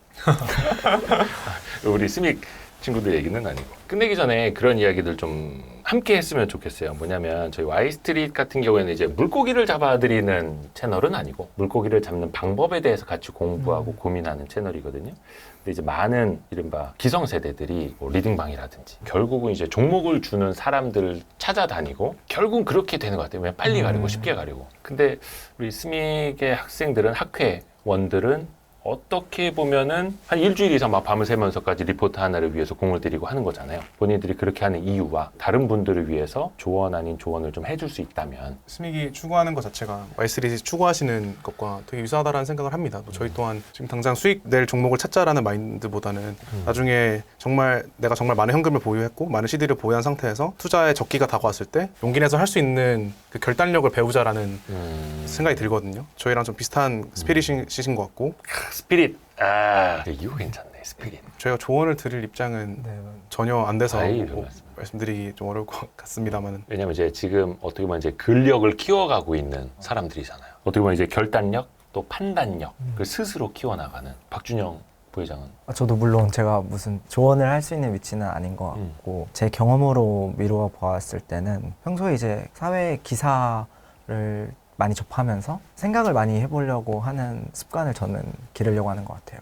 우리 스믹 친구들 얘기는 아니고 끝내기 전에 그런 이야기들 좀 함께 했으면 좋겠어요. 뭐냐면 저희 와이스트릿 같은 경우에는 이제 물고기를 잡아드리는 채널은 아니고 물고기를 잡는 방법에 대해서 같이 공부하고 고민하는 채널이거든요. 근데 이제 많은 이른바 기성세대들이 뭐 리딩방이라든지 결국은 이제 종목을 주는 사람들을 찾아다니고 결국은 그렇게 되는 것 같아요. 그냥 빨리 가려고 쉽게 가려고. 근데 우리 스믹의 학생들은 학회원들은 어떻게 보면은 한 일주일 이상 막 밤을 새면서까지 리포트 하나를 위해서 공을 들이고 하는 거잖아요. 본인들이 그렇게 하는 이유와 다른 분들을 위해서 조언 아닌 조언을 좀 해줄 수 있다면 스믹이 추구하는 것 자체가 와이스트릿이 추구하시는 것과 되게 유사하다라는 생각을 합니다. 또 저희 또한 지금 당장 수익 낼 종목을 찾자라는 마인드보다는 나중에 정말 내가 정말 많은 현금을 보유했고 많은 CD를 보유한 상태에서 투자의 적기가 다가왔을 때 용기 내서 할 수 있는 그 결단력을 배우자라는 생각이 들거든요. 저희랑 좀 비슷한 스피릿이신 것 같고 스피릿 이거 괜찮네. 스피릿 저희가 조언을 드릴 입장은 네. 전혀 안 돼서 아이, 뭐 맞습니다. 말씀드리기 좀 어려울 것 같습니다만은 왜냐면 이제 지금 어떻게 보면 이제 근력을 키워가고 있는 사람들이잖아요. 어떻게 보면 이제 결단력 또 판단력을 스스로 키워나가는 박준영 부회장은 저도 물론 제가 무슨 조언을 할 수 있는 위치는 아닌 것 같고 제 경험으로 미루어 보았을 때는 평소에 이제 사회 기사를 많이 접하면서 생각을 많이 해보려고 하는 습관을 저는 기르려고 하는 것 같아요.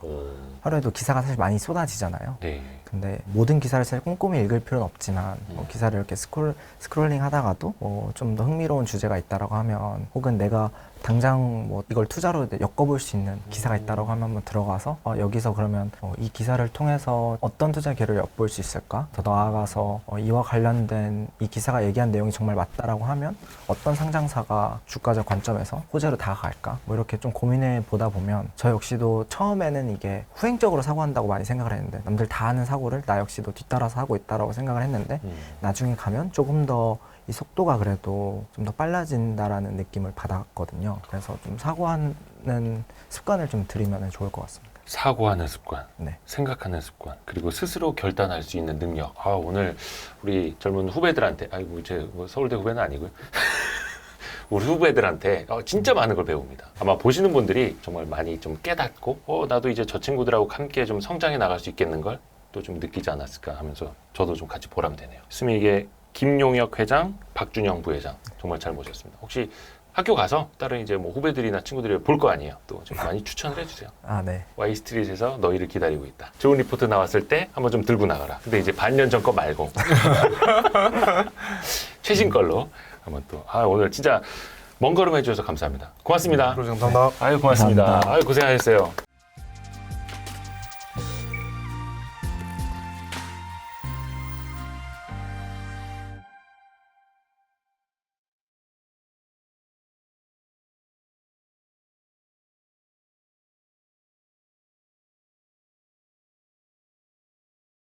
하루에도 기사가 사실 많이 쏟아지잖아요. 네. 근데 모든 기사를 사실 꼼꼼히 읽을 필요는 없지만 기사를 이렇게 스크롤링 하다가도 좀 더 흥미로운 주제가 있다라고 하면 혹은 내가 당장 뭐 이걸 투자로 엮어볼 수 있는 기사가 있다라고 하면 한번 들어가서 여기서 그러면 이 기사를 통해서 어떤 투자 기회를 엿볼 수 있을까? 더 나아가서 이와 관련된 이 기사가 얘기한 내용이 정말 맞다라고 하면 어떤 상장사가 주가적 관점에서 호재로 다가갈까? 뭐 이렇게 좀 고민해 보다 보면 저 역시도 처음에는 이게 후행적으로 사고한다고 많이 생각을 했는데 남들 다 하는 사고를 나 역시도 뒤따라서 하고 있다라고 생각을 했는데 나중에 가면 조금 더 이 속도가 그래도 좀 더 빨라진다라는 느낌을 받았거든요. 그래서 좀 사고하는 습관을 좀 들이면 좋을 것 같습니다. 사고하는 습관, 네. 생각하는 습관, 그리고 스스로 결단할 수 있는 능력. 오늘 우리 젊은 후배들한테, 아이고 제 서울대 후배는 아니고요. 우리 후배들한테 진짜 많은 걸 배웁니다. 아마 보시는 분들이 정말 많이 좀 깨닫고 나도 이제 저 친구들하고 함께 좀 성장해 나갈 수 있겠는 걸 또 좀 느끼지 않았을까 하면서 저도 좀 같이 보람되네요. 스믹의 김용혁 회장, 박준영 부회장 정말 잘 모셨습니다. 혹시 학교 가서 다른 이제 뭐 후배들이나 친구들이 볼 거 아니에요. 또 좀 많이 추천을 해주세요. 네. 와이스트릿에서 너희를 기다리고 있다. 좋은 리포트 나왔을 때 한번 좀 들고 나가라. 근데 이제 반년 전 거 말고 최신 걸로 한번 또 오늘 진짜 먼 걸음 해주셔서 감사합니다. 고맙습니다. 감사합니다. 고맙습니다. 감사합니다. 고생하셨어요.